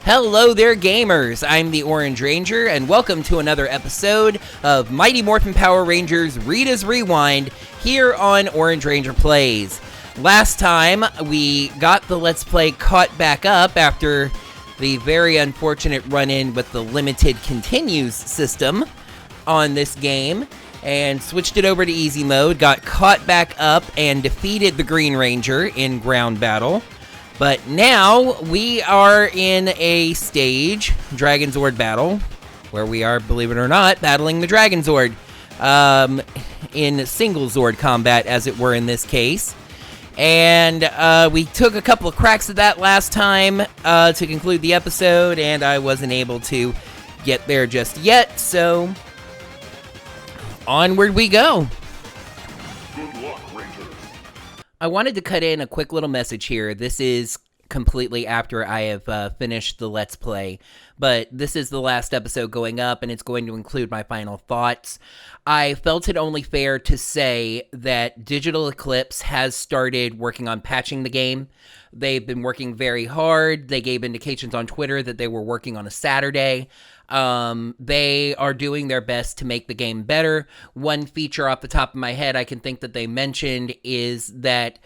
Hello there, gamers! I'm the Orange Ranger, and welcome to another episode of Mighty Morphin Power Rangers Rita's Rewind here on Orange Ranger Plays. Last time, we got the Let's Play caught back up after the very unfortunate run-in with the limited continues system on this game, and switched it over to easy mode, got caught back up, and defeated the Green Ranger in ground battle. But now we are in a stage, Dragonzord battle, where we are, believe it or not, battling the Dragonzord in single Zord combat, as it were in this case. And we took a couple of cracks at that last time to conclude the episode, and I wasn't able to get there just yet, so onward we go. Good luck, Rangers. I wanted to cut in a quick little message here. This is completely after I have finished the Let's Play, but this is the last episode going up, and it's going to include my final thoughts. I felt it only fair to say that Digital Eclipse has started working on patching the game. They've been working very hard. They gave indications on Twitter that they were working on a Saturday. They are doing their best to make the game better. One feature off the top of my head I can think that they mentioned is that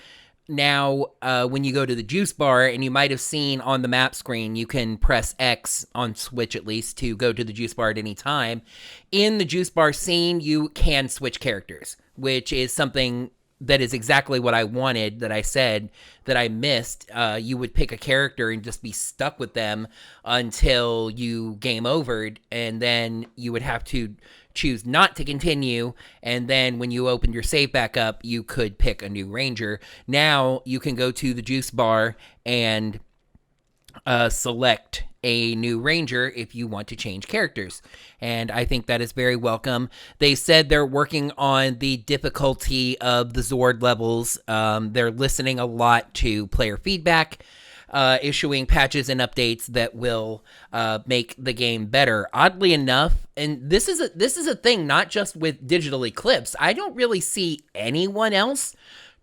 now when you go to the juice bar, and you might have seen on the map screen, you can press X on Switch at least to go to the juice bar at any time. In the juice bar scene, you can switch characters, which is something that is exactly what I wanted, that I said that I missed. You would pick a character and just be stuck with them until you game overed, and then you would have to choose not to continue, and then when you opened your save back up, you could pick a new ranger. Now you can go to the juice bar and select a new ranger if you want to change characters, and I think that is very welcome. They said they're working on the difficulty of the Zord levels. They're listening a lot to player feedback, issuing patches and updates that will make the game better. Oddly enough, and this is a thing not just with Digital Eclipse, I don't really see anyone else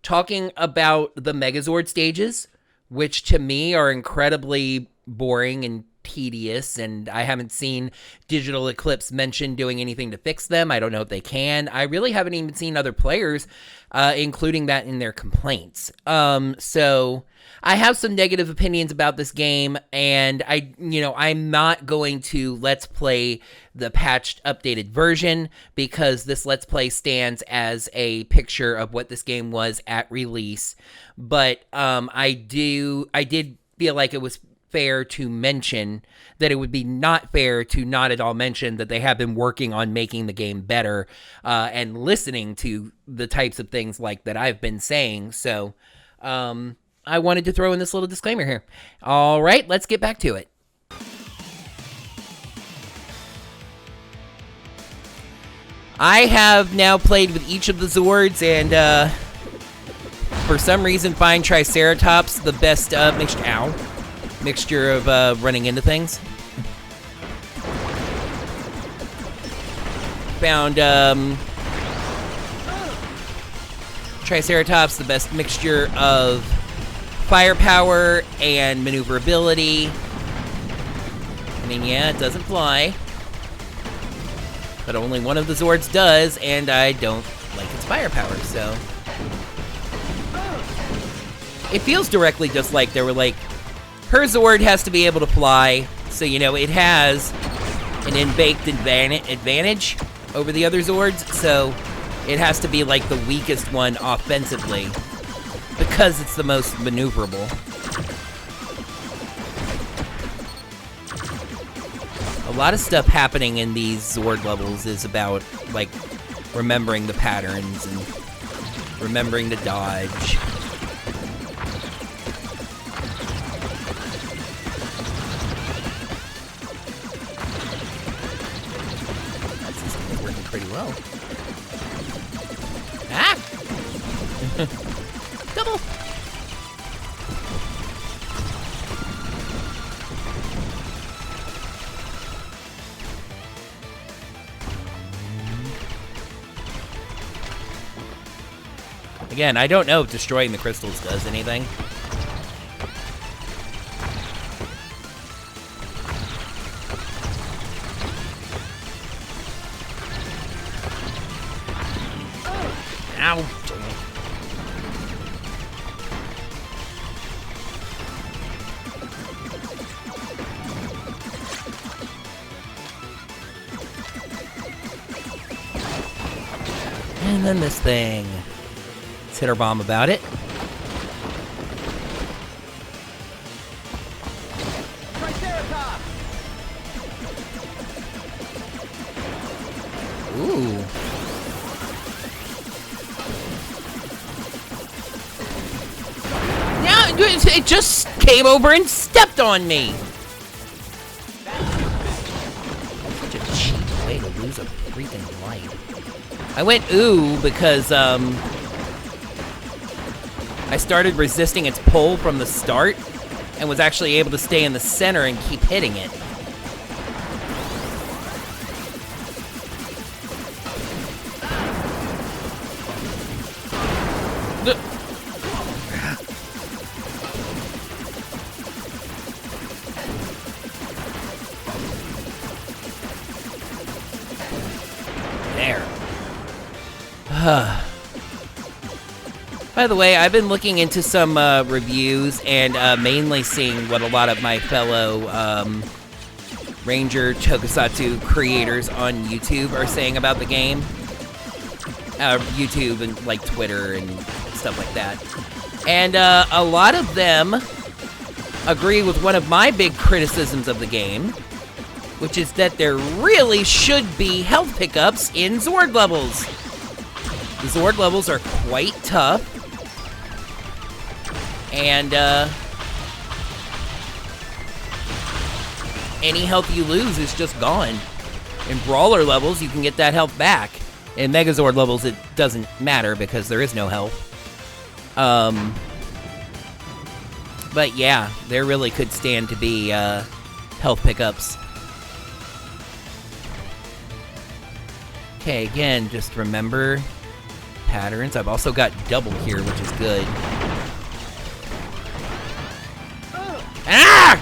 talking about the Megazord stages, which to me are incredibly boring and tedious, and I haven't seen Digital Eclipse mention doing anything to fix them. I don't know if they can. I really haven't even seen other players including that in their complaints. So I have some negative opinions about this game, and I'm not going to Let's Play the patched, updated version, because this Let's Play stands as a picture of what this game was at release. But I did feel like it was fair to mention that it would be not fair to not at all mention that they have been working on making the game better and listening to the types of things like that I've been saying. So I wanted to throw in this little disclaimer here. All right, let's get back to it. I have now played with each of the Zords, and for some reason find Triceratops the best mixture of running into things. Found Triceratops the best mixture of firepower and maneuverability. I mean, yeah, it doesn't fly, but only one of the Zords does, and I don't like its firepower, so it feels directly just like they were like, her Zord has to be able to fly, so, it has an in-baked advantage over the other Zords, so it has to be, like, the weakest one offensively, because it's the most maneuverable. A lot of stuff happening in these Zord levels is about, like, remembering the patterns and remembering to dodge. Pretty well. Ah! Double! Again, I don't know if destroying the crystals does anything. Ow. And then this thing. Let's hit our bomb about it. Ooh. Yeah, it just came over and stepped on me. Such a cheap way to lose a freaking life. I went ooh because I started resisting its pull from the start and was actually able to stay in the center and keep hitting it. There. By the way, I've been looking into some reviews and mainly seeing what a lot of my fellow Ranger Tokusatsu creators on YouTube are saying about the game. YouTube and like Twitter and stuff like that. And a lot of them agree with one of my big criticisms of the game, which is that there really should be health pickups in Zord levels. The Zord levels are quite tough, and any health you lose is just gone. In Brawler levels, you can get that health back. In Megazord levels, it doesn't matter because there is no health. But yeah, there really could stand to be health pickups. Okay, again, just remember patterns. I've also got double here, which is good. Ah!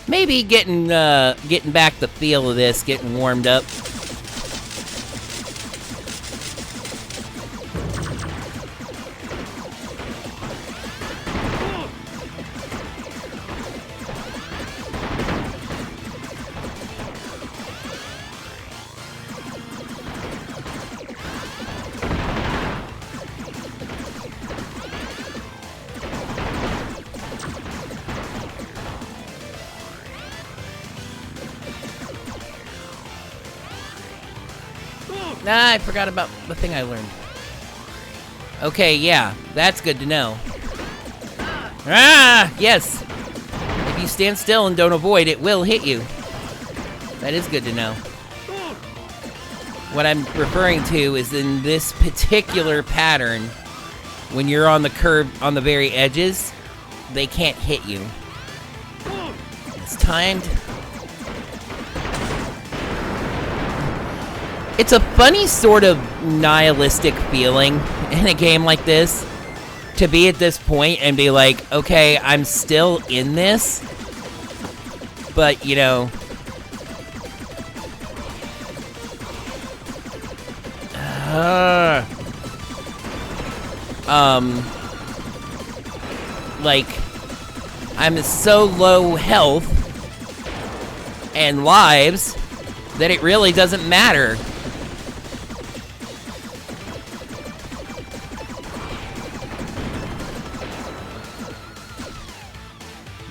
Maybe getting back the feel of this, getting warmed up. Nah, I forgot about the thing I learned. Okay, yeah, that's good to know. Ah, yes. If you stand still and don't avoid, it will hit you. That is good to know. What I'm referring to is in this particular pattern, when you're on the curve, on the very edges, they can't hit you. It's timed. It's a funny sort of nihilistic feeling in a game like this, to be at this point and be like, okay, I'm still in this, but, you know, like, I'm so low health and lives that it really doesn't matter.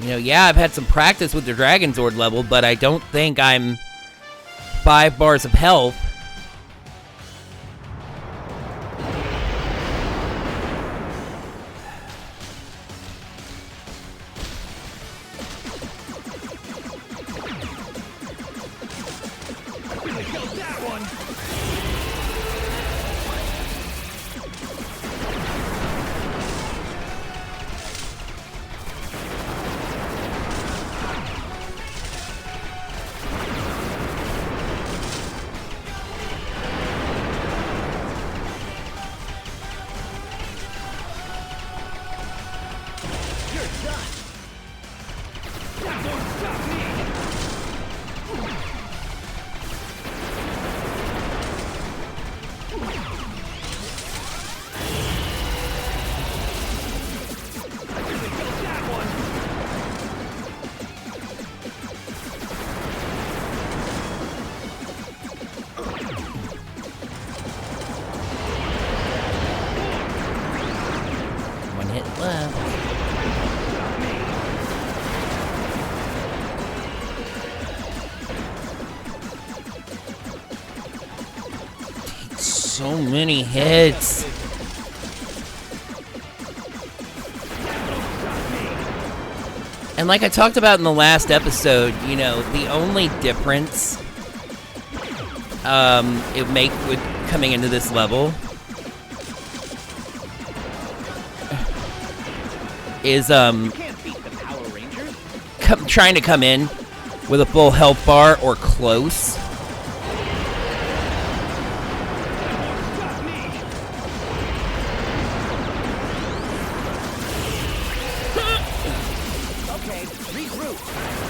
You know, yeah, I've had some practice with the Dragonzord level, but I don't think I'm 5 bars of health. So many hits. And like I talked about in the last episode, you know, the only difference it make with coming into this level is trying to come in with a full health bar or close.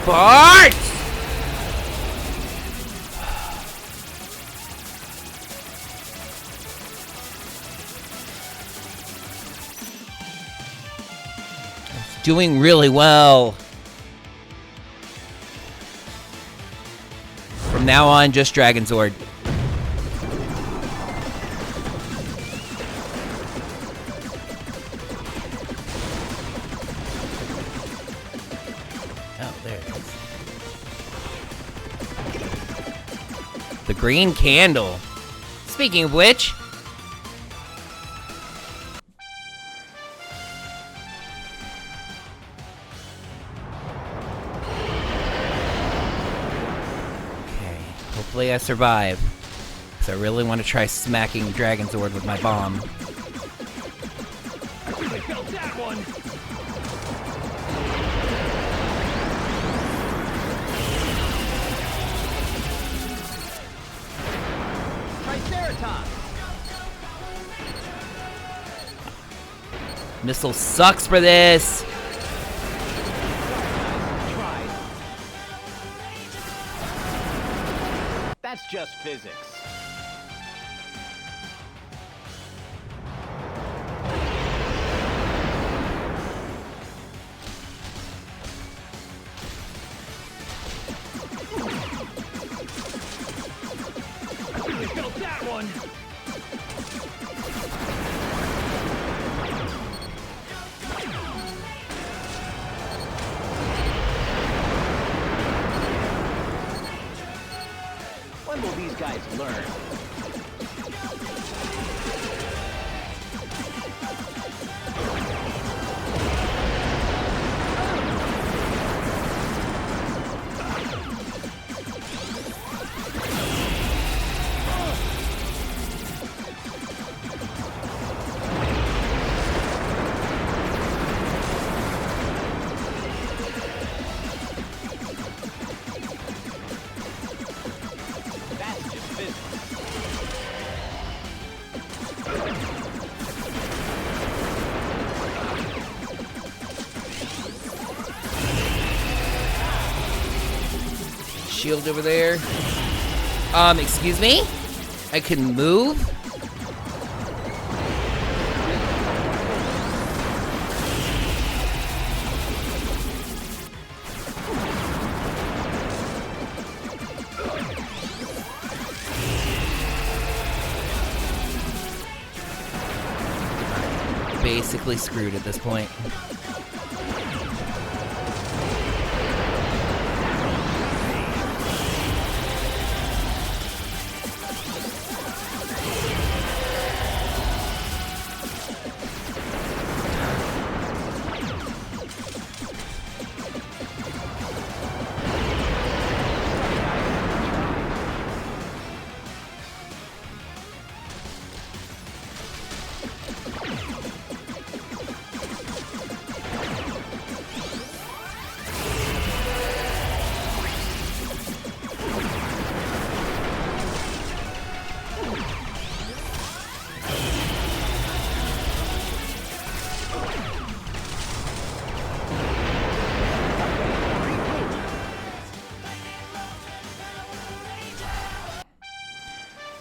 Bart! It's doing really well. From now on, just Dragonzord. The green candle. Speaking of which, okay, hopefully I survive, because I really want to try smacking Dragonzord with my bomb. I really felt that one. Missile sucks for this. That's just physics. I really felt that one. When will these guys learn? Shield over there. Excuse me? I can move? Basically screwed at this point.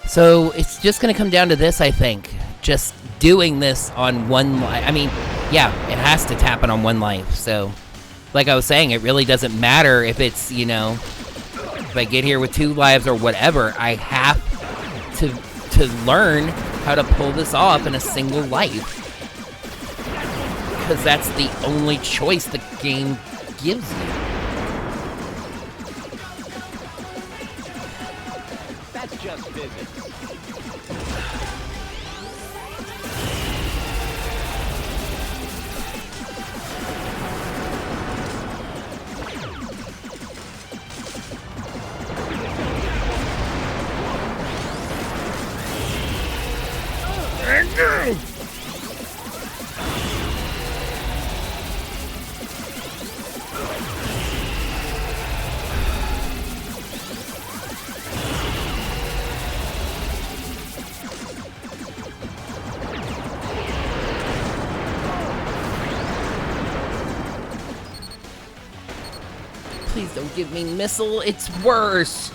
So it's just going to come down to this, I think. Just doing this on one life. I mean, yeah, it has to happen on one life. So, like I was saying, it really doesn't matter if it's, you know, if I get here with 2 lives or whatever. I have to learn how to pull this off in a single life. Because that's the only choice the game gives you. That's just physics. Please don't give me missile, it's worse.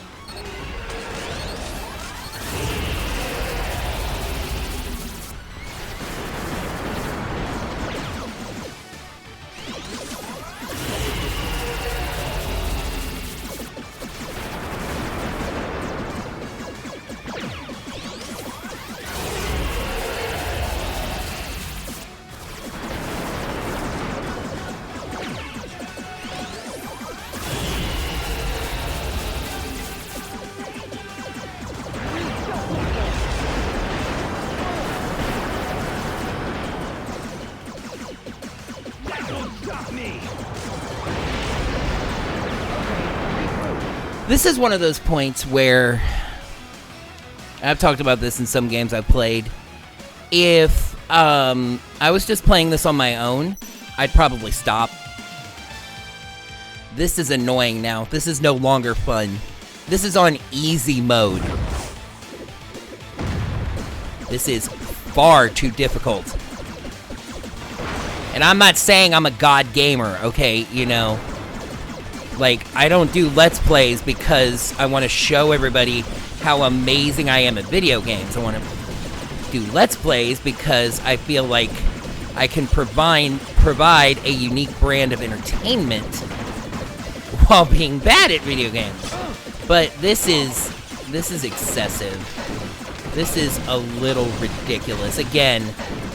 This is one of those points where I've talked about this in some games I've played. If I was just playing this on my own, I'd probably stop. This is annoying now. This is no longer fun. This is on easy mode. This is far too difficult. And I'm not saying I'm a god gamer, okay, you know. Like, I don't do Let's Plays because I want to show everybody how amazing I am at video games. I want to do Let's Plays because I feel like I can provide a unique brand of entertainment while being bad at video games. But this is excessive. This is a little ridiculous. Again,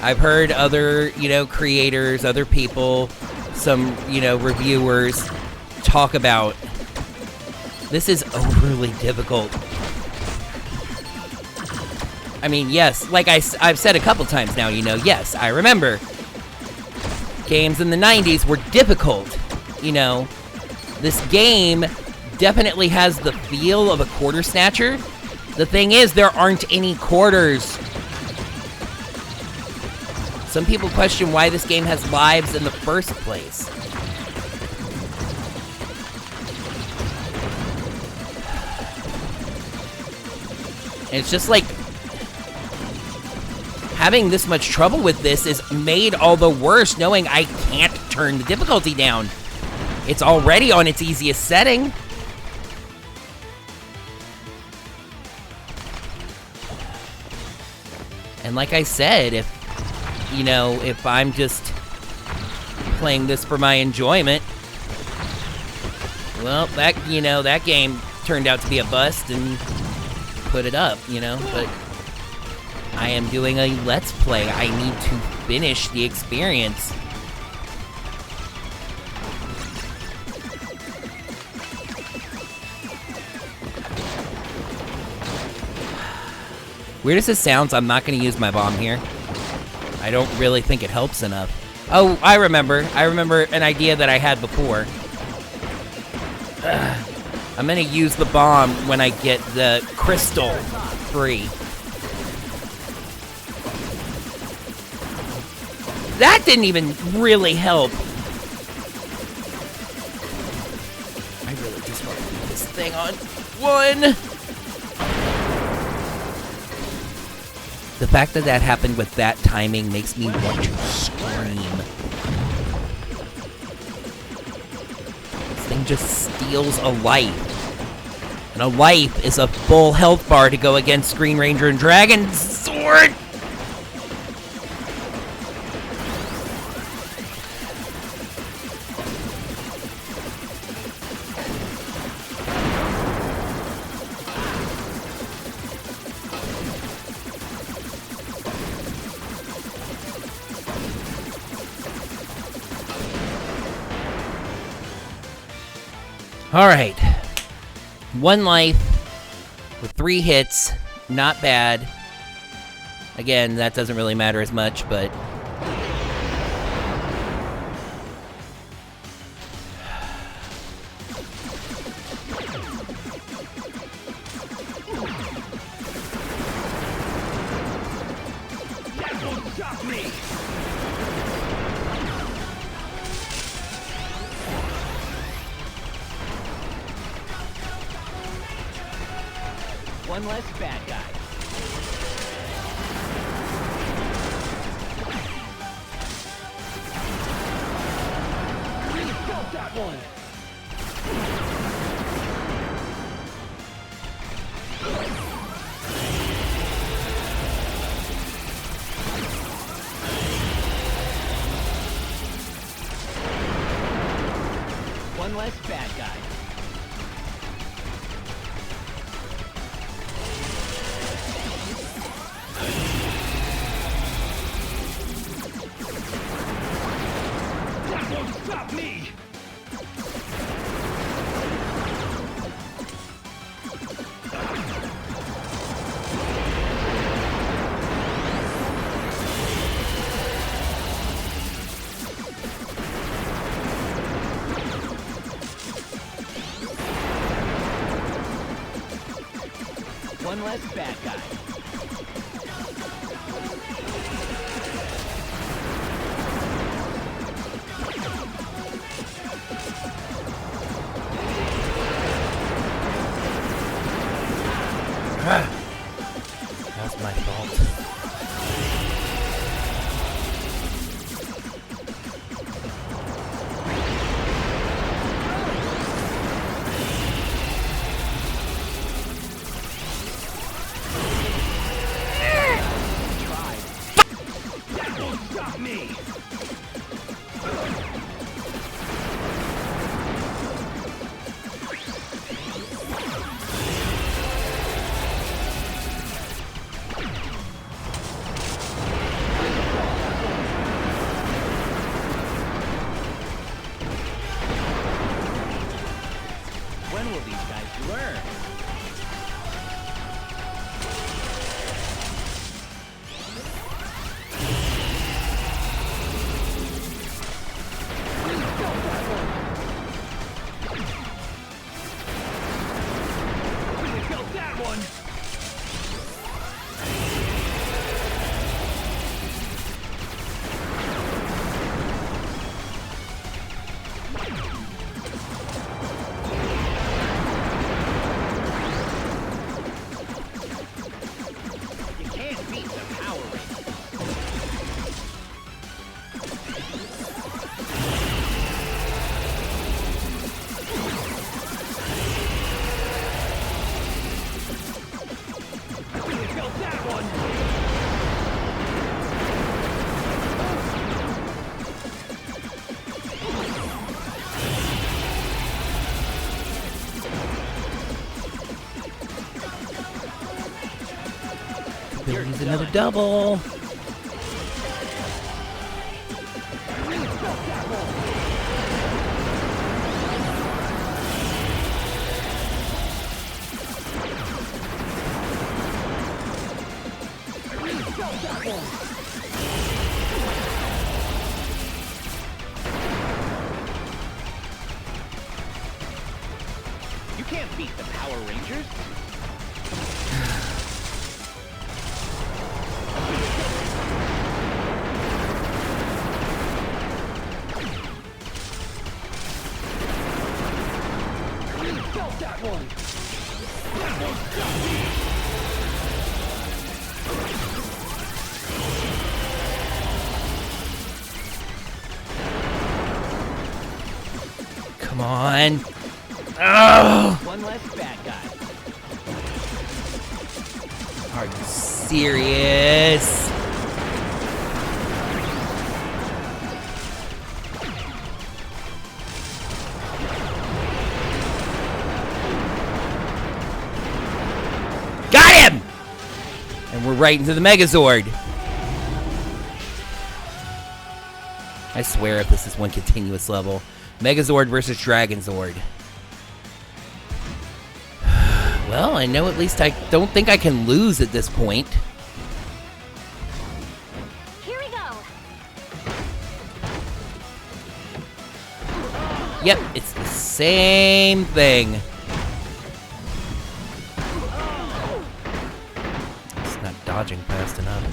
I've heard other, you know, creators, other people, some, you know, reviewers talk about this is overly difficult. I mean, yes, like I've said a couple times now, you know, yes, I remember games in the 90s were difficult, you know. This game definitely has the feel of a quarter snatcher. The thing is, there aren't any quarters. Some people question why this game has lives in the first place. And it's just like, having this much trouble with this is made all the worse knowing I can't turn the difficulty down. It's already on its easiest setting. And like I said, if I'm just playing this for my enjoyment, well, that game turned out to be a bust and put it up, you know, but I am doing a Let's Play. I need to finish the experience. Weird as it sounds, I'm not going to use my bomb here. I don't really think it helps enough. Oh, I remember an idea that I had before. I'm going to use the bomb when I get the crystal free. That didn't even really help. I really just want to keep this thing on one. The fact that that happened with that timing makes me want to scream. This thing just steals a life. And a life is a full health bar to go against Screen Ranger and Dragonzord. Alright, 1 life with 3 hits, not bad. Again, that doesn't really matter as much, but... Stop me! One less bad guy. Got that one! One less bad guy. That won't stop me! One less bad guy. That's my fault. That won't stop me! When will these guys learn? Got that one! You can't beat the Power Rangers. Got that one! Here's another double. You can't beat the Power Rangers. Got that one. That won't stop me. Come on. Oh, One less bad guy. are you serious? Got him! And we're right into the Megazord. I swear if this is one continuous level. Megazord versus Dragonzord. Well, I know at least I don't think I can lose at this point. Here we go. Yep, it's the same thing. It's not dodging fast enough.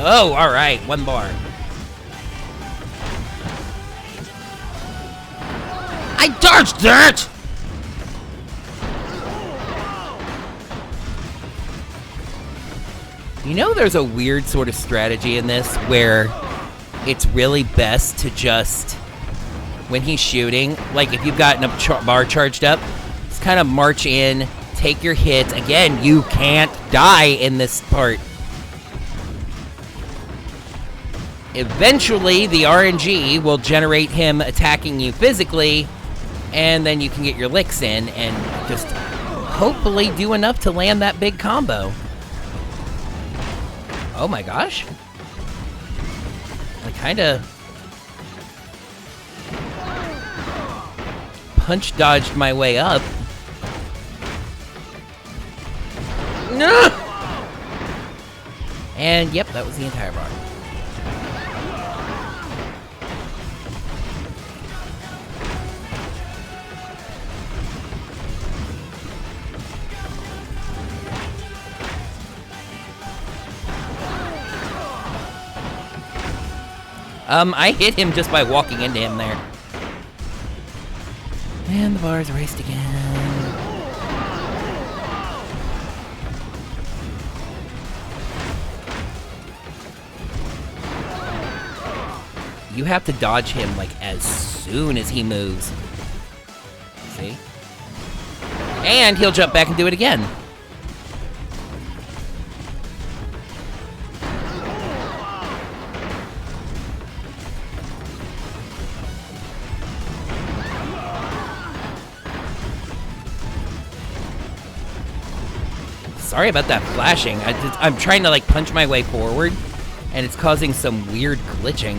Oh, all right, 1 bar. I dodged that! You know, there's a weird sort of strategy in this where it's really best to just, when he's shooting, like if you've gotten a bar charged up, just kind of march in, take your hits. Again, you can't die in this part. Eventually, the RNG will generate him attacking you physically, and then you can get your licks in and just hopefully do enough to land that big combo. Oh my gosh. I kinda punch dodged my way up. No! And yep, that was the entire bar. I hit him just by walking into him there. And the bar's erased again. You have to dodge him, like, as soon as he moves. See? And he'll jump back and do it again. Sorry about that flashing. I'm trying to, like, punch my way forward, and it's causing some weird glitching.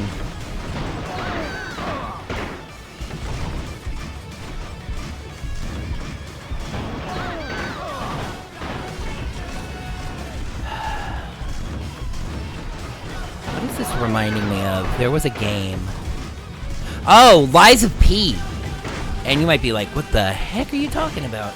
What is this reminding me of? There was a game. Oh, Lies of P. And you might be like, what the heck are you talking about?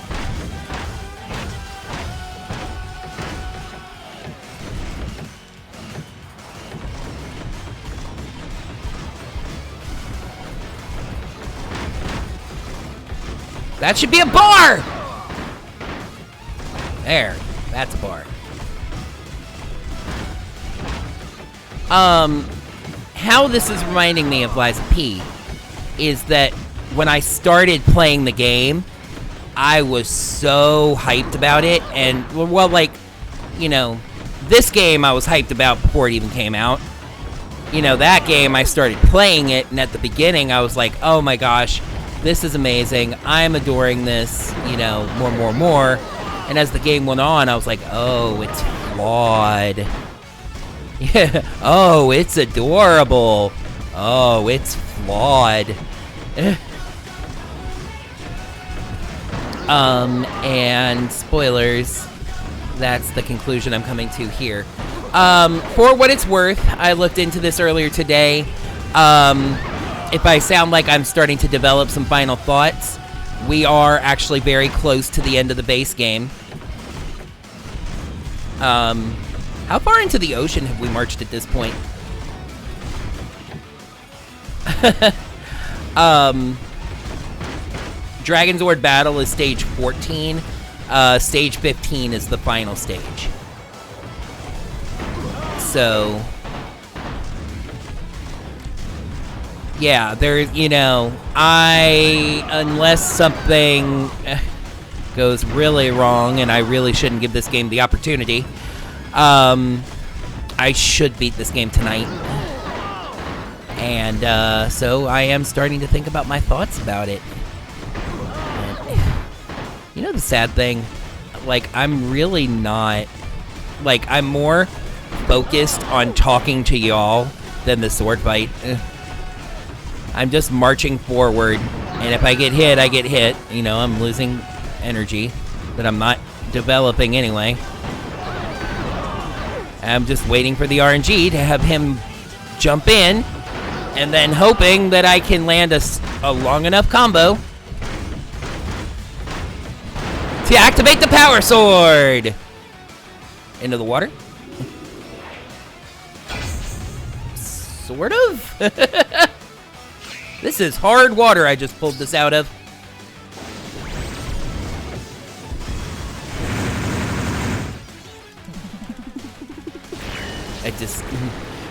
That should be a bar! There, that's a bar. How this is reminding me of Lies of P is that when I started playing the game, I was so hyped about it, and, well, like, you know, this game I was hyped about before it even came out. You know, that game I started playing it, and at the beginning I was like, oh my gosh, this is amazing, I'm adoring this, you know, more. And as the game went on, I was like, oh, it's flawed. Yeah, oh, it's adorable. Oh, it's flawed. And spoilers, that's the conclusion I'm coming to here. For what it's worth, I looked into this earlier today. If I sound like I'm starting to develop some final thoughts, we are actually very close to the end of the base game. How far into the ocean have we marched at this point? Dragonzord battle is stage 14. Stage 15 is the final stage. So, yeah, there's, you know, unless something goes really wrong, and I really shouldn't give this game the opportunity, I should beat this game tonight. And, so I am starting to think about my thoughts about it. You know the sad thing? Like, I'm really not... Like, I'm more focused on talking to y'all than the sword fight. I'm just marching forward, and if I get hit, I get hit. You know, I'm losing energy that I'm not developing anyway. I'm just waiting for the RNG to have him jump in, and then hoping that I can land a long enough combo to activate the power sword! Into the water. Sort of? This is hard water I just pulled this out of.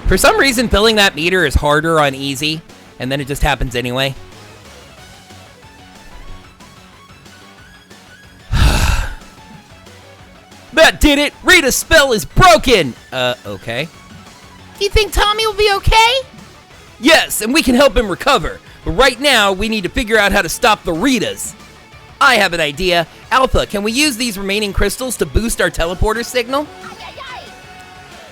For some reason, filling that meter is harder on easy, and then it just happens anyway. That did it! Rita's spell is broken! Okay. Do you think Tommy will be okay? Yes, and we can help him recover. But right now, we need to figure out how to stop the Ritas. I have an idea. Alpha, can we use these remaining crystals to boost our teleporter signal?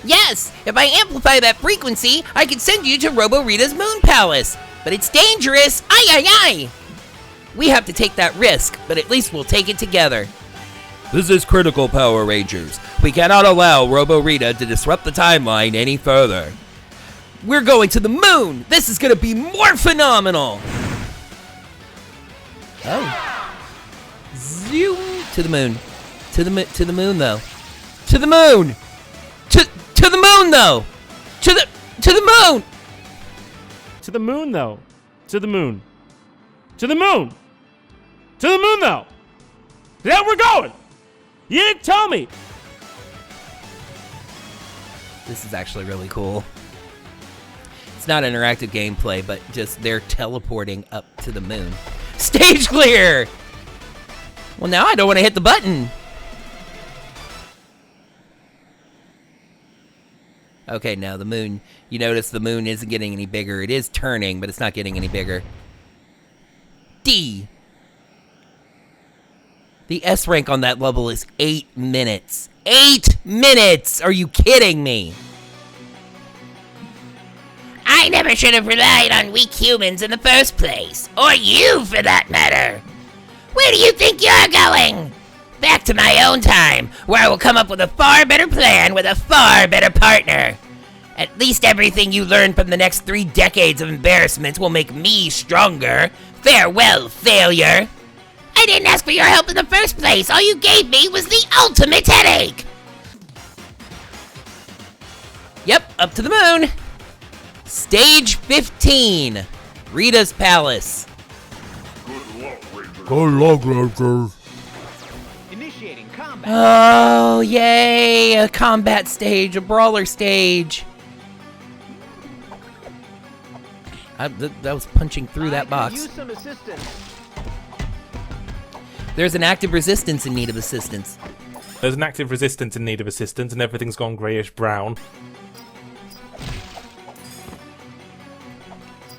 Yes, if I amplify that frequency, I can send you to Robo Rita's Moon Palace. But it's dangerous. Ay! We have to take that risk, but at least we'll take it together. This is critical, Power Rangers. We cannot allow Robo Rita to disrupt the timeline any further. We're going to the moon! This is gonna be more phenomenal! Oh. Zoom! To the moon. To the moon, though. To the moon! To the moon, though! To the moon! To the moon, though. To the moon. To the moon! To the moon, though! Yeah, we're going! You didn't tell me! This is actually really cool. It's not interactive gameplay, but just they're teleporting up to the moon. Stage clear! Well, now I don't want to hit the button. Okay, now the moon. You notice the moon isn't getting any bigger. It is turning, but it's not getting any bigger. D. The S rank on that level is 8 minutes. 8 minutes! Are you kidding me? I never should have relied on weak humans in the first place. Or you, for that matter. Where do you think you're going? Back to my own time, where I will come up with a far better plan with a far better partner. At least everything you learn from the next 3 decades of embarrassments will make me stronger. Farewell, failure. I didn't ask for your help in the first place. All you gave me was the ultimate headache. Yep, up to the moon. Stage 15. Rita's Palace. Good luck, Rangers. Initiating combat. Oh, yay! A combat stage, a brawler stage. That was punching through that box. Use some assistance. There's an active resistance in need of assistance. There's an active resistance in need of assistance, and everything's gone greyish brown.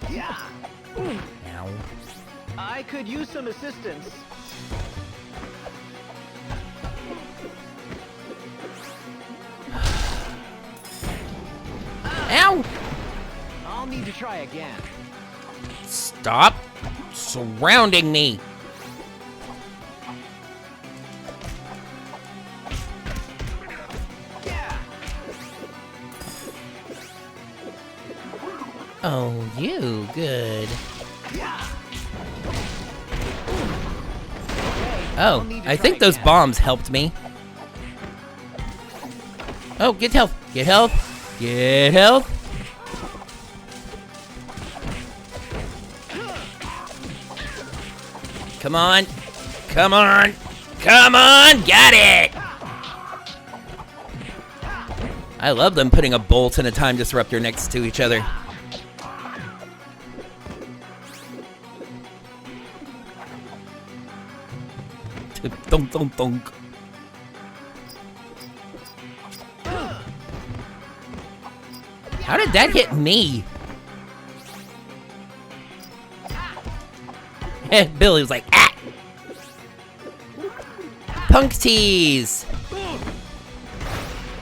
Yeah. Ow. I could use some assistance. Ow! I'll need to try again. Stop surrounding me. Yeah. Oh, you good. Oh, I think those bombs helped me. Oh, get health. Get health. Get health. Come on. Come on. Come on. Got it. I love them putting a bolt and a time disruptor next to each other. Thunk, thunk, thunk. How did that hit me? Billy was like, ah! Punk tease!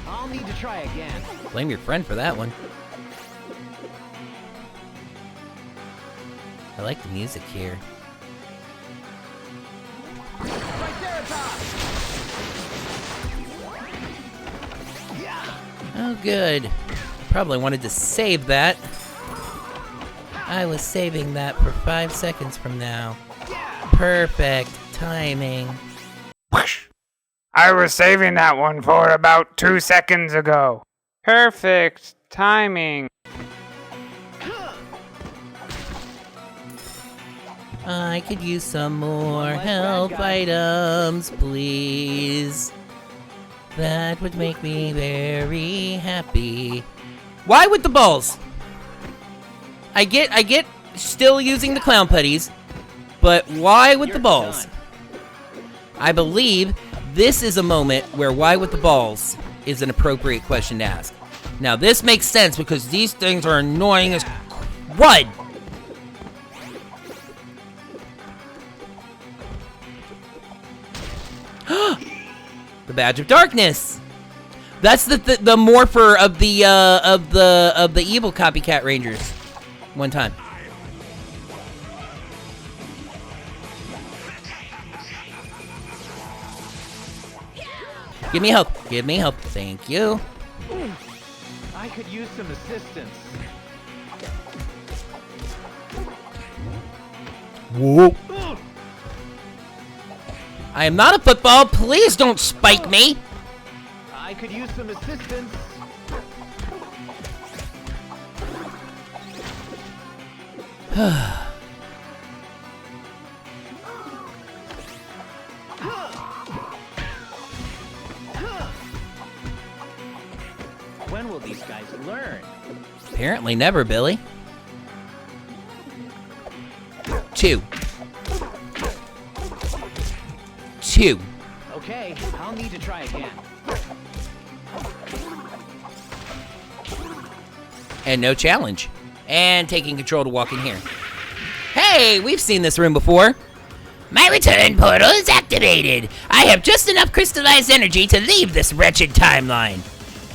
I'll need to try again. Blame your friend for that one. I like the music here. Oh, good. Probably wanted to save that. I was saving that for 5 seconds from now. Perfect timing. I was saving that one for about 2 seconds ago. Perfect timing. I could use some more health items, please. That would make me very happy. Why with the balls? I get still using the clown putties, but why with the balls? I believe this is a moment where why with the balls is an appropriate question to ask. Now this makes sense because these things are annoying as what? The Badge of Darkness. That's the morpher of the evil copycat rangers. One time. Give me help. Give me help. Thank you. I could use some assistance. Whoa. I am not a football. Please don't spike me. I could use some assistance. When will these guys learn? Apparently never, Billy. 2. 2. Okay, I'll need to try again. And no challenge. And taking control to walk in here. Hey, we've seen this room before. My return portal is activated. I have just enough crystallized energy to leave this wretched timeline.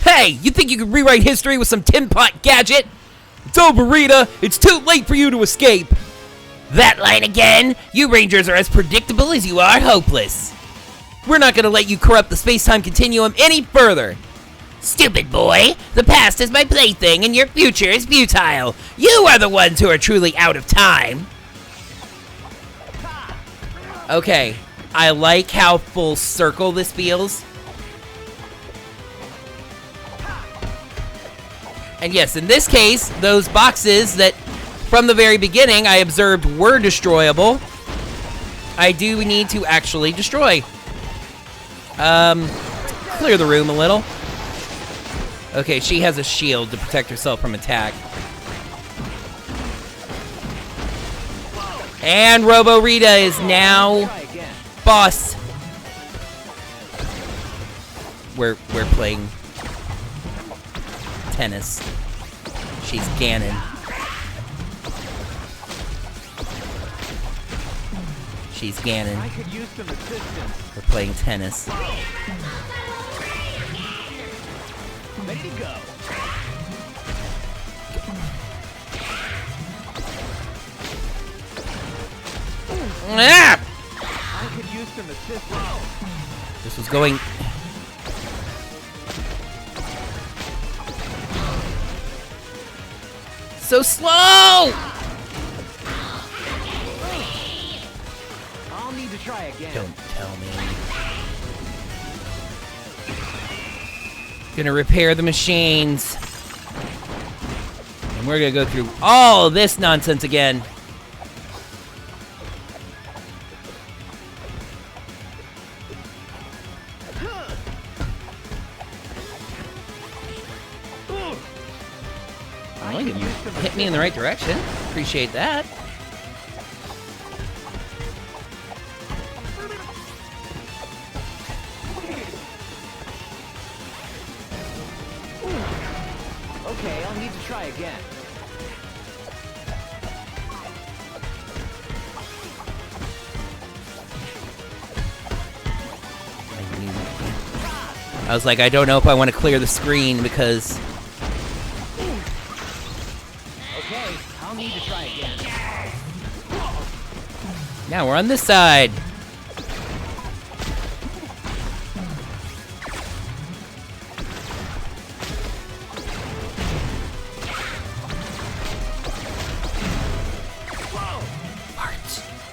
Hey, you think you can rewrite history with some tin pot gadget? It's over, Rita. It's too late for you to escape. That line again? You Rangers are as predictable as you are hopeless. We're not gonna let you corrupt the space-time continuum any further. Stupid boy, the past is my plaything and your future is futile. You are the ones who are truly out of time. Okay, I like how full circle this feels. And yes, in this case, those boxes that from the very beginning I observed were destroyable, I do need to actually destroy. Clear the room a little. Okay, she has a shield to protect herself from attack. And Robo Rita is now boss. We're playing tennis. She's Ganon. She's Ganon. I could use some assistance. We're playing tennis. Ready to go. Ah! I could use some assistance. This was going... so slow! I'll need to try again. Don't tell me. Gonna repair the machines. And we're gonna go through all this nonsense again. Well, you hit me in the right direction. Appreciate that. Okay, I'll need to try again. I was like, I don't know if I want to clear the screen because... Okay, I'll need to try again. now we're on this side.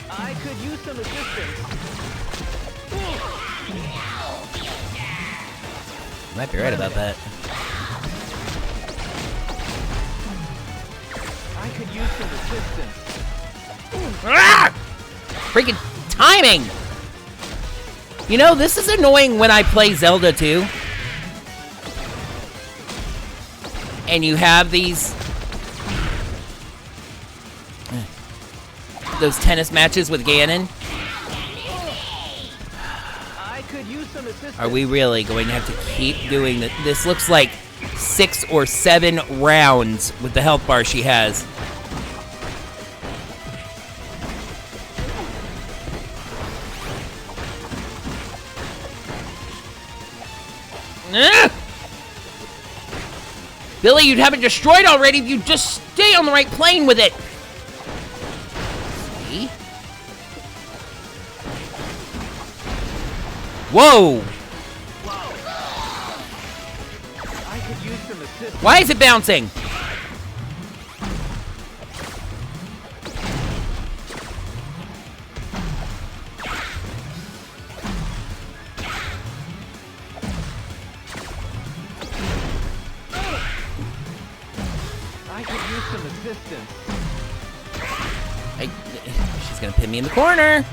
I could use some assistance. You might be right about that. I could use some assistance. Ah! freaking timing. You know, this is annoying when I play Zelda too. And you have those tennis matches with Ganon. I could use some assistance. Are we really going to have to keep doing this? This looks like 6 or 7 rounds with the health bar she has. Ugh! Billy, you'd have it destroyed already if you just stay on the right plane with it. See? Whoa! I could use some assistance. Why is it bouncing? I could use some assistance. She's gonna pin me in the corner.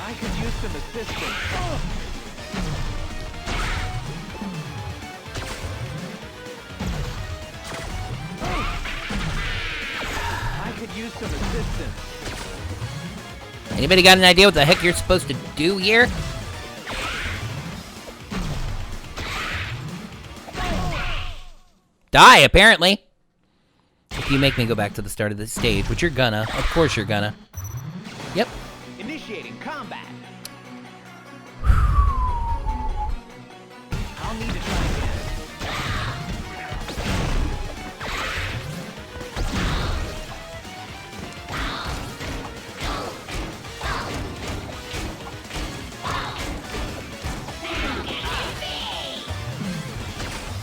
I could use some assistance. I could use some assistance. Anybody got an idea what the heck you're supposed to do here? Die, apparently. If you make me go back to the start of the stage, which you're gonna. Of course you're gonna. Yep. Initiating combat. I'll need to try again.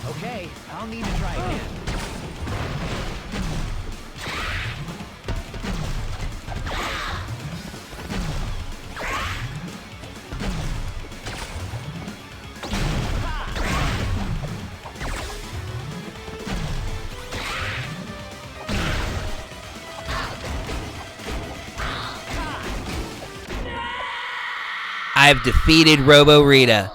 Okay, I'll need to try again. I've defeated Robo Rita.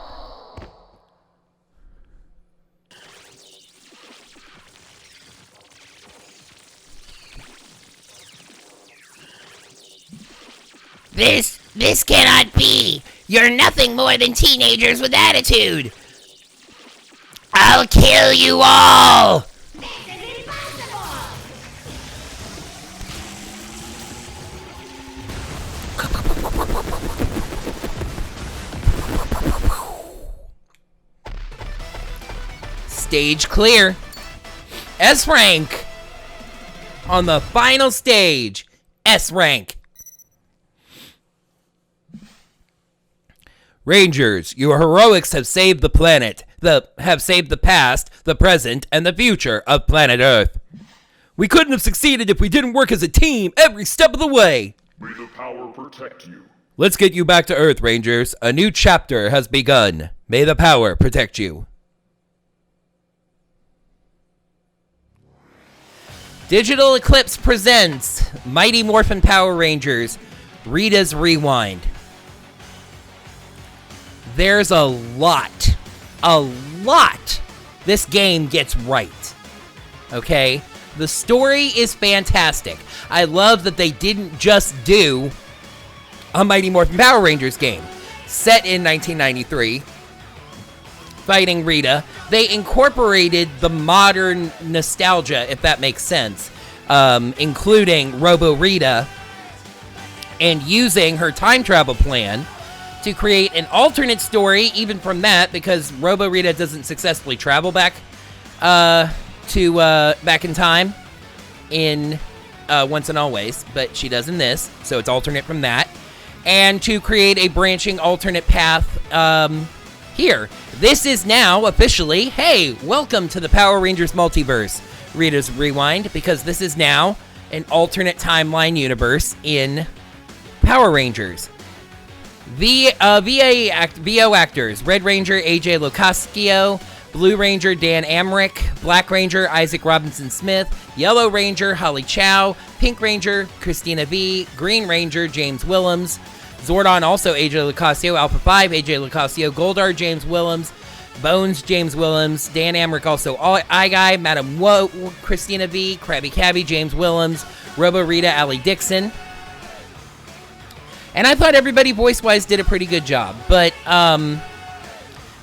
This cannot be! You're nothing more than teenagers with attitude! I'll kill you all! Stage clear. S rank. On the final stage. S rank. Rangers, your heroics have saved the planet. Have saved the past, the present, and the future of planet Earth. We couldn't have succeeded if we didn't work as a team every step of the way. May the power protect you. Let's get you back to Earth, Rangers. A new chapter has begun. May the power protect you. Digital Eclipse presents Mighty Morphin Power Rangers, Rita's Rewind. There's a lot this game gets right, okay? The story is fantastic. I love that they didn't just do a Mighty Morphin Power Rangers game set in 1993, fighting Rita. They incorporated the modern nostalgia, if that makes sense, including Robo Rita, and using her time travel plan to create an alternate story, even from that, because Robo Rita doesn't successfully travel back back in time in Once and Always, but she does in this, so it's alternate from that, and to create a branching alternate path here. This is now officially, hey, welcome to the Power Rangers multiverse, Rita's Rewind, because this is now an alternate timeline universe in Power Rangers. VO actors, Red Ranger AJ Locascio, Blue Ranger, Dan Amrich. Black Ranger, Isaac Robinson Smith. Yellow Ranger, Holly Chow. Pink Ranger, Christina V. Green Ranger, James Willems. Zordon, also AJ Locasio. Alpha 5, AJ Locasio. Goldar, James Willems. Bones, James Willems. Dan Amrich, also I Guy. Madam Woe, Christina V. Krabby Cabby, James Willems. Robo Rita, Allie Dixon. And I thought everybody voice-wise did a pretty good job. But,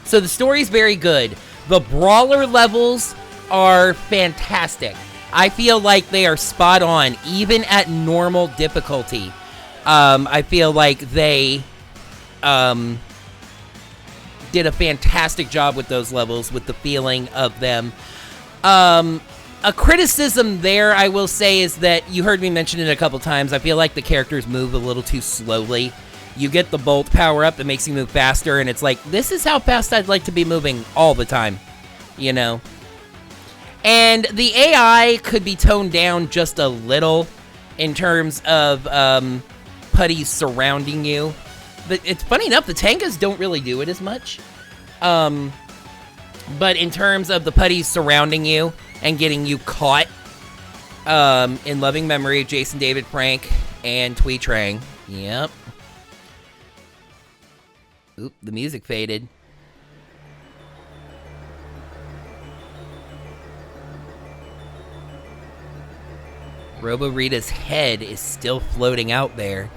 so the story's very good. The brawler levels are fantastic. I feel like they are spot on, even at normal difficulty. I feel like they did a fantastic job with those levels, with the feeling of them. A criticism there, I will say, is that you heard me mention it a couple times. I feel like the characters move a little too slowly. You get the bolt power up that makes you move faster, and it's like, this is how fast I'd like to be moving all the time, you know? And the AI could be toned down just a little in terms of putties surrounding you. But it's funny enough, the Tangas don't really do it as much. But in terms of the putties surrounding you and getting you caught, in loving memory of Jason David Frank and Twee Trang. Yep. Oop, the music faded. Robo Rita's head is still floating out there.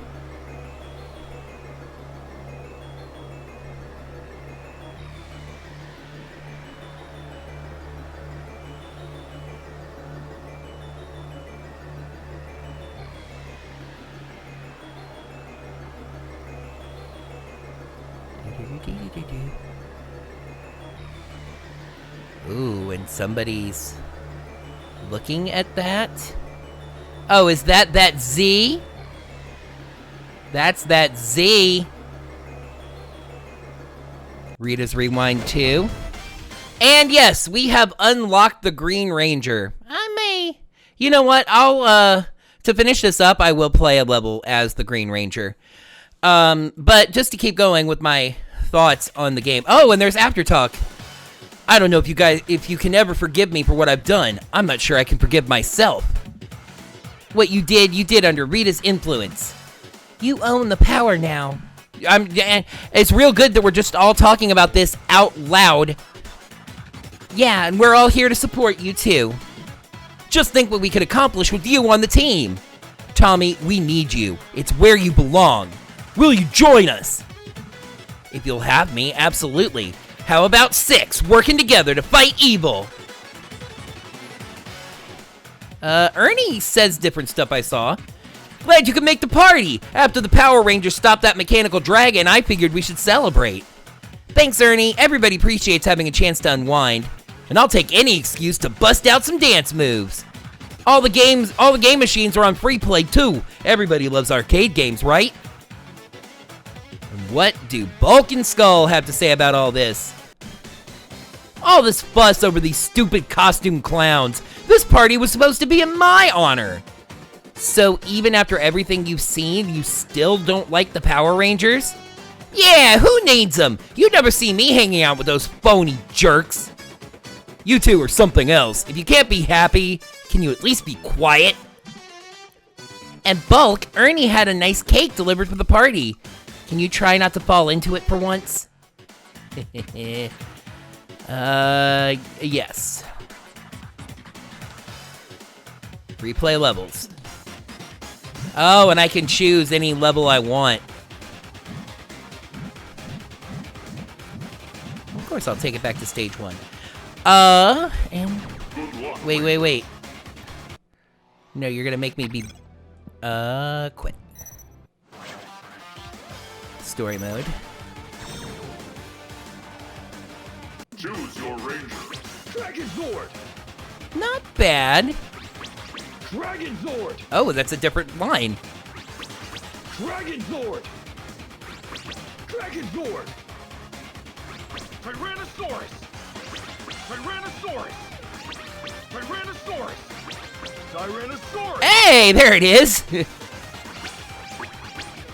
Ooh, and somebody's looking at that. Oh, is that Z? That's that Z. Rita's Rewind 2. And yes, we have unlocked the Green Ranger. You know what? I'll, to finish this up, I will play a level as the Green Ranger. But just to keep going with my thoughts on the game. Oh, and there's Aftertalk. I don't know if you can ever forgive me for what I've done. I'm not sure I can forgive myself. What you did under Rita's influence. You own the power now. It's real good that we're just all talking about this out loud. Yeah, and we're all here to support you too. Just think what we could accomplish with you on the team. Tommy, we need you. It's where you belong. Will you join us? If you'll have me, absolutely. How about 6 working together to fight evil? Ernie says different stuff I saw. Glad you could make the party. After the Power Rangers stopped that mechanical dragon, I figured we should celebrate. Thanks, Ernie. Everybody appreciates having a chance to unwind. And I'll take any excuse to bust out some dance moves. All the game machines are on free play too. Everybody loves arcade games, right? What do Bulk and Skull have to say about all this? All this fuss over these stupid costume clowns. This party was supposed to be in my honor. So even after everything you've seen, you still don't like the Power Rangers? Yeah, who needs them? You never see me hanging out with those phony jerks. You two are something else. If you can't be happy, can you at least be quiet? And Bulk, Ernie had a nice cake delivered for the party. Can you try not to fall into it for once? Yes. Replay levels. Oh, and I can choose any level I want. Of course, I'll take it back to stage 1. And... Wait. No, you're gonna make me be... quit. Story mode. Choose your ranger. Dragonzord! Not bad. Dragonzord! Oh, that's a different line. Dragonzord! Dragonzord! Tyrannosaurus! Tyrannosaurus! Tyrannosaurus! Tyrannosaurus! Hey, there it is.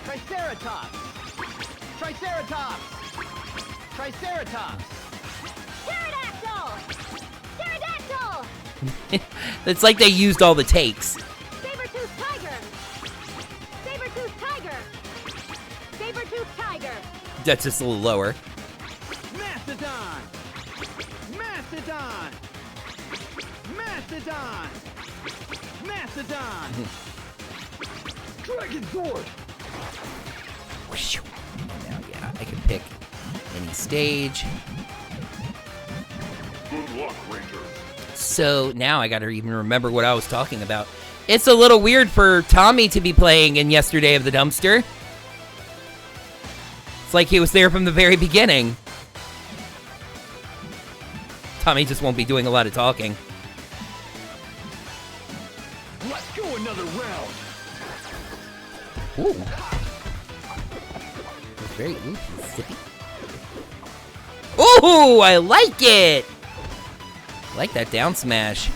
Triceratops! Triceratops! Triceratops! Pterodactyl! It's like they used all the takes. Saber-tooth tiger. Saber-tooth tiger. Saber-tooth tiger. That's just a little lower. Mastodon. Mastodon. Mastodon. Mastodon. Dragonzord. Now, yeah, I can pick any stage. Good luck, Rangers. So now I gotta even remember what I was talking about. It's a little weird for Tommy to be playing in Yesterday of the Dumpster. It's like he was there from the very beginning. Tommy just won't be doing a lot of talking. Let's go another round. Ooh. It's very sippy. Ooh, I like it! I like that down smash.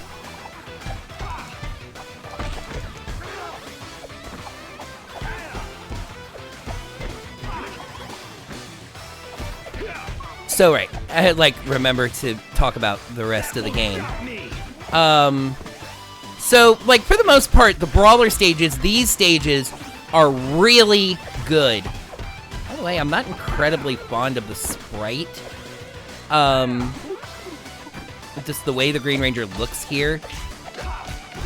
So right, I had remember to talk about the rest of the game. So for the most part, the brawler stages, these stages are really good. By the way, I'm not incredibly fond of the sprite. Just the way the Green Ranger looks here.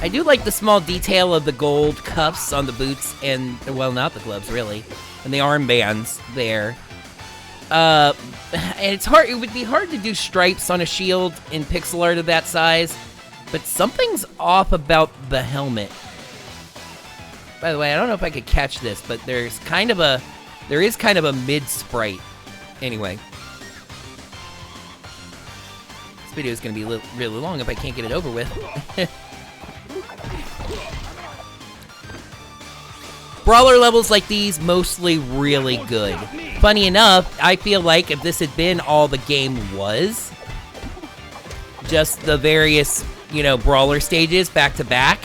I do like the small detail of the gold cuffs on the boots and, well, not the gloves really, and the armbands there. And it's hard. It would be hard to do stripes on a shield in pixel art of that size, but something's off about the helmet. By the way, I don't know if I could catch this, but there is kind of a mid sprite. Anyway, this video is going to be really long if I can't get it over with. Brawler levels like these, mostly really good. Funny enough, I feel like if this had been all the game was, just the various, brawler stages back to back,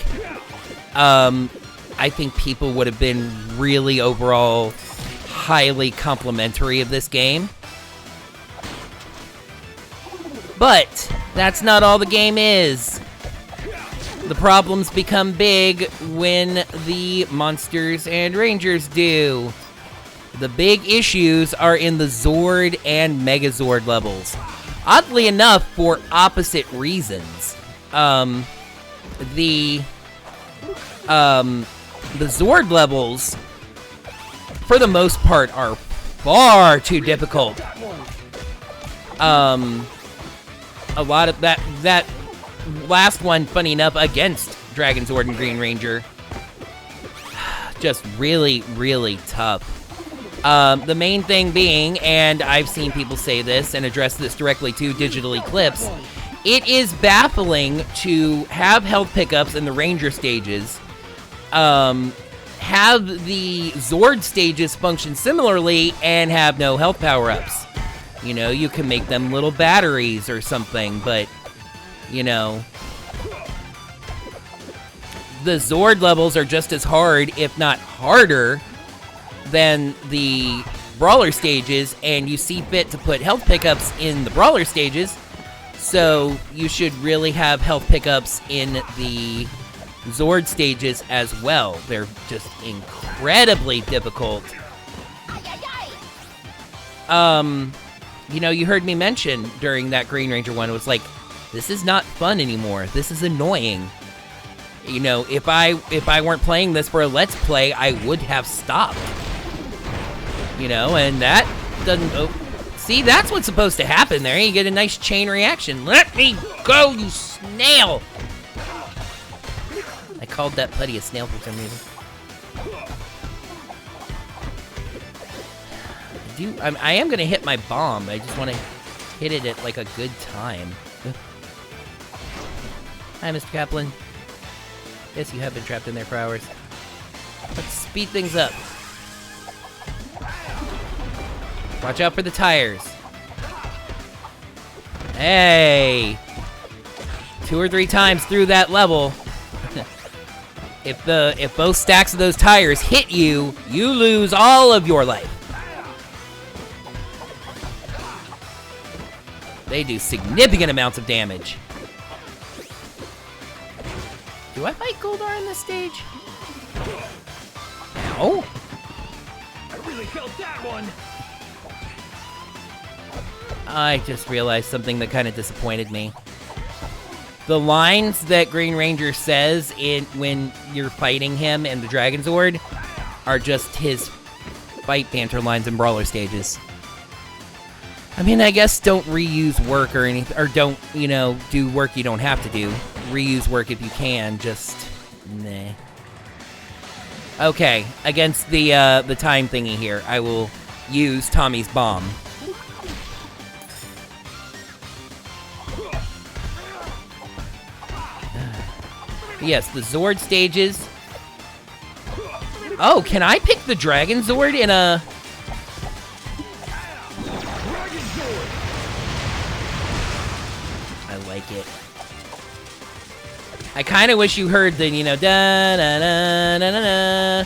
I think people would have been really overall highly complimentary of this game. But that's not all the game is. The problems become big when the monsters and rangers do. The big issues are in the Zord and Megazord levels. Oddly enough, for opposite reasons. The Zord levels, for the most part, are far too difficult. A lot of that last one, funny enough, against Dragonzord and Green Ranger, just really, really tough. The main thing being, and I've seen people say this and address this directly to Digital Eclipse, it is baffling to have health pickups in the Ranger stages, have the Zord stages function similarly, and have no health power-ups. You can make them little batteries or something, but, the Zord levels are just as hard, if not harder, than the Brawler stages, and you see fit to put health pickups in the Brawler stages, so you should really have health pickups in the Zord stages as well. They're just incredibly difficult. You heard me mention during that Green Ranger one, it was like, this is not fun anymore. This is annoying. If I weren't playing this for a Let's Play, I would have stopped. And that doesn't... Oh, see, that's what's supposed to happen there. You get a nice chain reaction. Let me go, you snail! I called that putty a snail for some reason. I am going to hit my bomb. I just want to hit it at, a good time. Hi, Mr. Kaplan. Yes, you have been trapped in there for hours. Let's speed things up. Watch out for the tires. Hey! 2 or 3 times through that level, if both stacks of those tires hit you, you lose all of your life. They do significant amounts of damage. Do I fight Goldar in this stage? No. I really felt that one. I just realized something that kind of disappointed me. The lines that Green Ranger says when you're fighting him in the Dragonzord are just his fight banter lines in brawler stages. I mean, I guess don't reuse work or anything, or don't, you know, do work you don't have to do. Reuse work if you can, just nah. Okay, against the time thingy here, I will use Tommy's bomb. Yes, the Zord stages. Oh, can I pick the Dragonzord in a... I like it. I kind of wish you heard the, you know, da-na-na-na-na-na.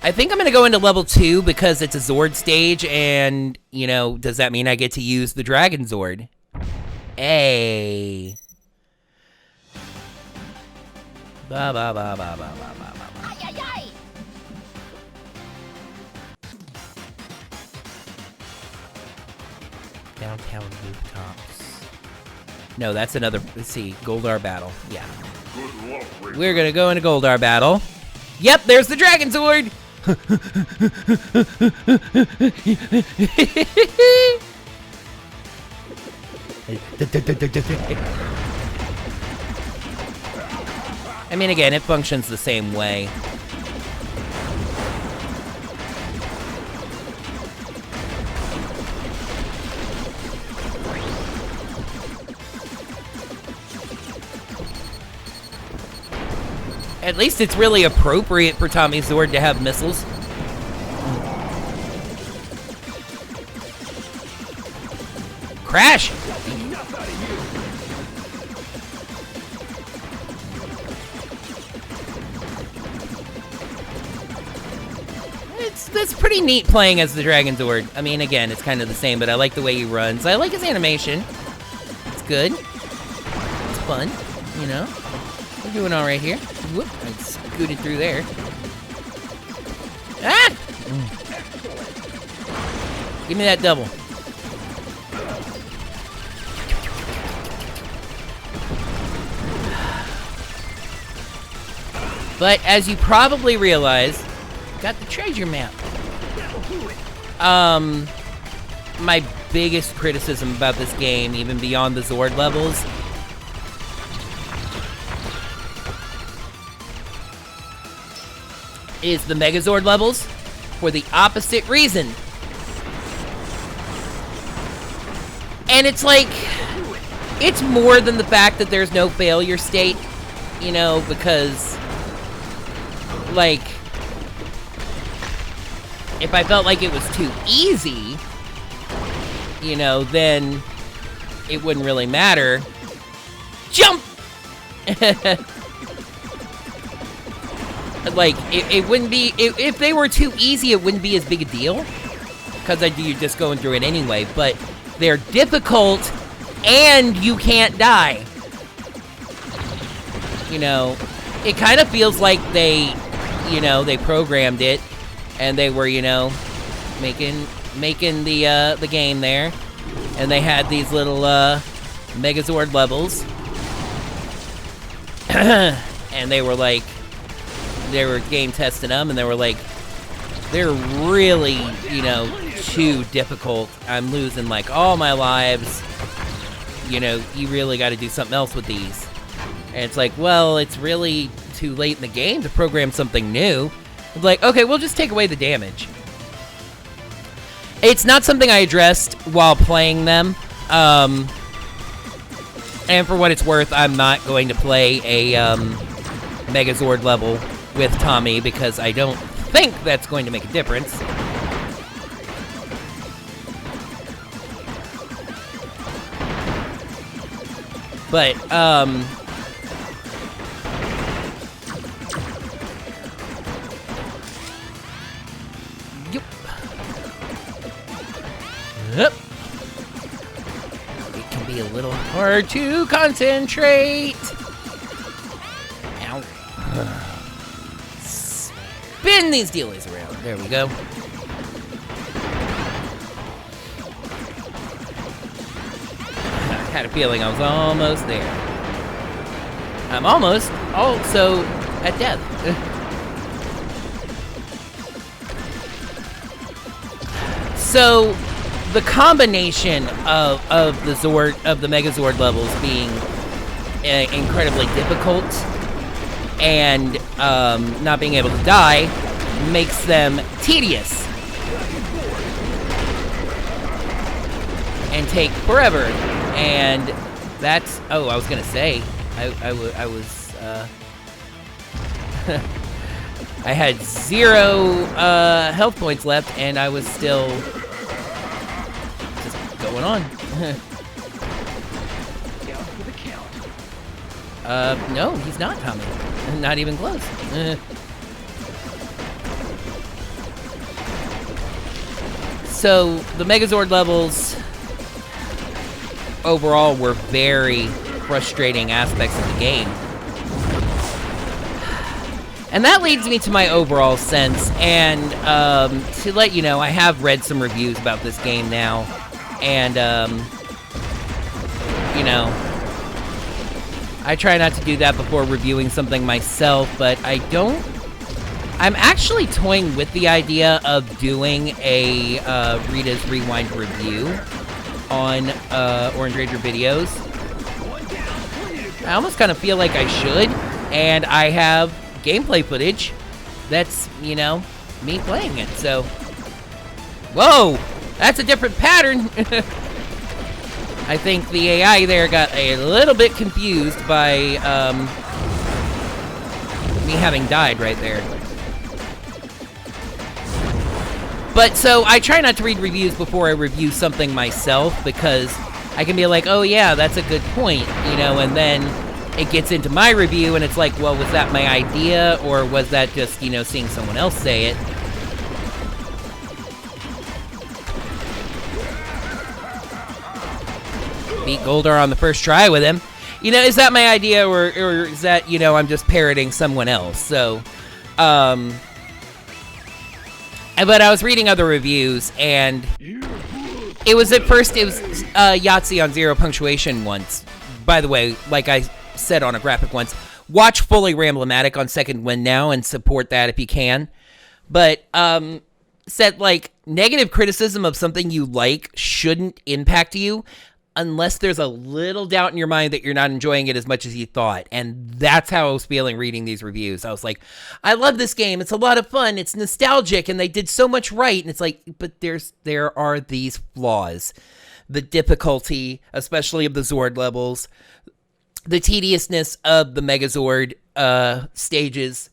I think I'm going to go into level 2 because it's a Zord stage, and, you know, does that mean I get to use the Dragonzord? Hey. Ba ba ba ba ba ba ba ba. Ay, ay, ay! Downtown rooftops. No, that's another, let's see, Goldar battle. Yeah. Good luck, Rita. We're going to go into Goldar battle. Yep, there's the Dragonzord! I mean, again, it functions the same way. At least it's really appropriate for Tommy Zord to have missiles. Crash! It's pretty neat playing as the Dragonzord. I mean, again, it's kind of the same, but I like the way he runs. I like his animation. It's good. It's fun, you know? We're doing all right here. Whoop, I scooted through there. Ah! Give me that double. But as you probably realize, got the treasure map. My biggest criticism about this game, even beyond the Zord levels, is the Megazord levels for the opposite reason. And it's like, it's more than the fact that there's no failure state, you know, because, like, if I felt like it was too easy, you know, then it wouldn't really matter. Jump! Like, it wouldn't be, if they were too easy, it wouldn't be as big a deal, because you're just going through it anyway, but they're difficult, and you can't die. You know, it kind of feels like they, you know, they programmed it, and they were, you know, making the game there, and they had these little Megazord levels, and they were like, they were game testing them, and they were like, they're really, you know, too difficult. I'm losing like all my lives. You know, you really got to do something else with these. And it's like, well, it's really too late in the game to program something new. It's like, okay, we'll just take away the damage. It's not something I addressed while playing them. And for what it's worth, I'm not going to play a Megazord level with Tommy because I don't think that's going to make a difference. But, yep. It can be a little hard to concentrate. Ow. Spin these dealies around. There we go. I had a feeling I was almost there. I'm almost also at death. So the combination of the Megazord levels being incredibly difficult and not being able to die makes them tedious and take forever. And that's, oh, I was gonna say, I was I had 0 health points left, and I was still just going on. Down for the count. No, he's not coming. Not even close. So, the Megazord levels overall were very frustrating aspects of the game. And that leads me to my overall sense, and to let you know, I have read some reviews about this game now, and, you know, I try not to do that before reviewing something myself, but I'm actually toying with the idea of doing a Rita's Rewind review on Orange Ranger videos. I almost kind of feel like I should, and I have gameplay footage that's, you know, me playing it, so. Whoa! That's a different pattern! I think the AI there got a little bit confused by, me having died right there. But, so, I try not to read reviews before I review something myself, because I can be like, oh yeah, that's a good point, you know, and then it gets into my review, and it's like, well, was that my idea, or was that just, you know, seeing someone else say it? Beat Goldar on the first try with him. You know, is that my idea, or is that, you know, I'm just parroting someone else? So, but I was reading other reviews, and it was at first, it was Yahtzee on 0 punctuation once. By the way, like I said on a graphic once, watch Fully Ramblematic on Second Wind now and support that if you can. But said, like, negative criticism of something you like shouldn't impact you unless there's a little doubt in your mind that you're not enjoying it as much as you thought. And that's how I was feeling reading these reviews. I was like, I love this game. It's a lot of fun. It's nostalgic, and they did so much right. And it's like, but there are these flaws. The difficulty, especially of the Zord levels, the tediousness of the Megazord stages.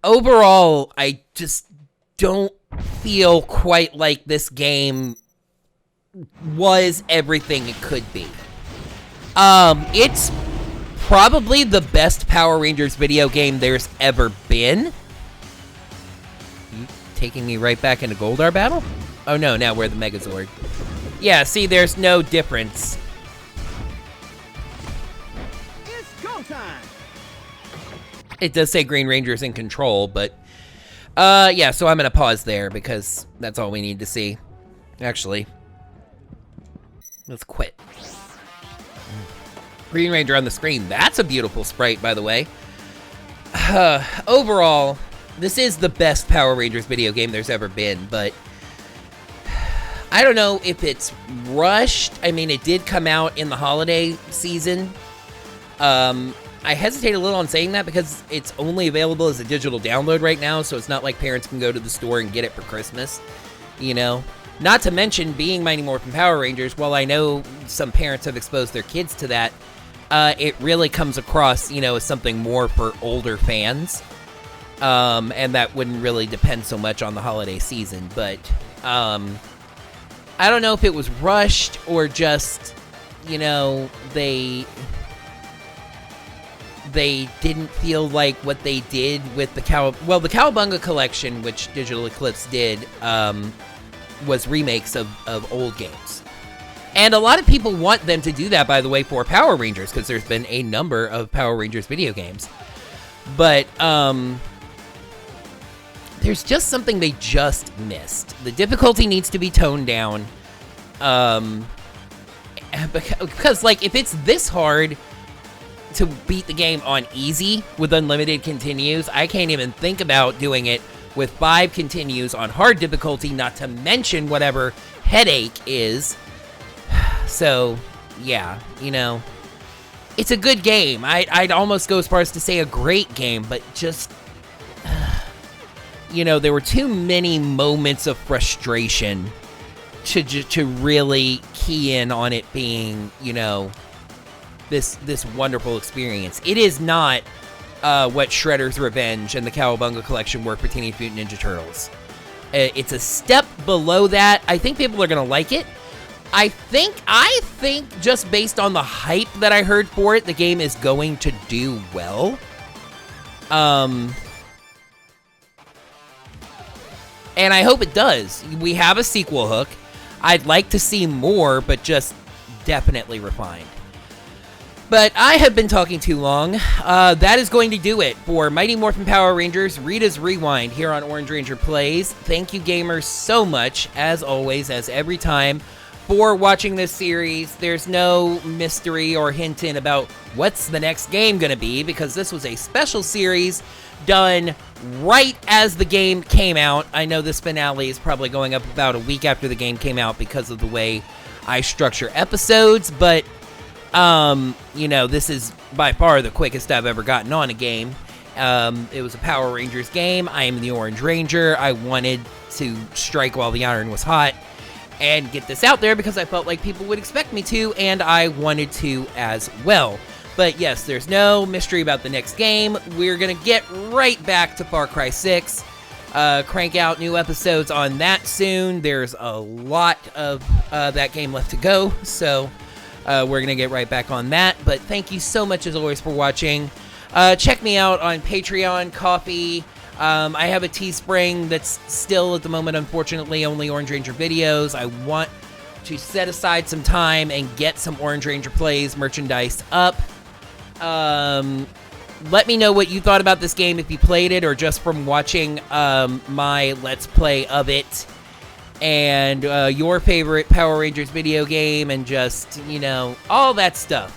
Overall, I just don't feel quite like this game was everything it could be. It's probably the best Power Rangers video game there's ever been. You taking me right back into Goldar battle? Oh no, now we're the Megazord. Yeah, see, there's no difference. It's go time. It does say Green Ranger's in control, but yeah, so I'm gonna pause there because that's all we need to see. Actually, let's quit. Green Ranger on the screen. That's a beautiful sprite, by the way. Overall, this is the best Power Rangers video game there's ever been, but I don't know if it's rushed. I mean, it did come out in the holiday season. I hesitate a little on saying that because it's only available as a digital download right now, so it's not like parents can go to the store and get it for Christmas, you know? Not to mention, being Mighty Morphin Power Rangers, while I know some parents have exposed their kids to that, it really comes across, you know, as something more for older fans. And that wouldn't really depend so much on the holiday season, but I don't know if it was rushed or just, you know, they didn't feel like what they did with the the Cowabunga collection, which Digital Eclipse did, was remakes of old games. And a lot of people want them to do that, by the way, for Power Rangers, because there's been a number of Power Rangers video games. But there's just something they just missed. The difficulty needs to be toned down. Because, like, if it's this hard to beat the game on easy with unlimited continues, I can't even think about doing it with 5 continues on hard difficulty, not to mention whatever headache is. So, yeah, you know, it's a good game. I'd almost go as far as to say a great game, but just, you know, there were too many moments of frustration to really key in on it being, you know, this wonderful experience. It is not what Shredder's Revenge and the Cowabunga Collection were for Teenage Mutant Ninja Turtles. It's a step below that. I think people are going to like it. I think just based on the hype that I heard for it, the game is going to do well. And I hope it does. We have a sequel hook. I'd like to see more, but just definitely refined. But I have been talking too long. That is going to do it for Mighty Morphin Power Rangers Rita's Rewind here on Orange Ranger Plays. Thank you, gamers, so much, as always, as every time, for watching this series. There's no mystery or hinting about what's the next game going to be, because this was a special series done right as the game came out. I know this finale is probably going up about a week after the game came out because of the way I structure episodes, but you know, this is by far the quickest I've ever gotten on a game. It was a Power Rangers game. I am the Orange Ranger. I wanted to strike while the iron was hot and get this out there because I felt like people would expect me to, and I wanted to as well. But yes, there's no mystery about the next game. We're gonna get right back to Far Cry 6. Crank out new episodes on that soon. There's a lot of that game left to go, so we're gonna get right back on that. But thank you so much as always for watching. Check me out on Patreon, Ko-fi. I have a Teespring that's still at the moment, unfortunately, only Orange Ranger videos. I want to set aside some time and get some Orange Ranger Plays merchandise up. Let me know what you thought about this game if you played it or just from watching my Let's Play of it. And your favorite Power Rangers video game and just, you know, all that stuff.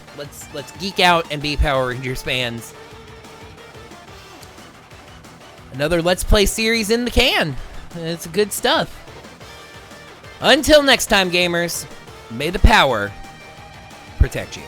Let's geek out and be Power Rangers fans. Another Let's Play series in the can. It's good stuff. Until next time, gamers, may the power protect you.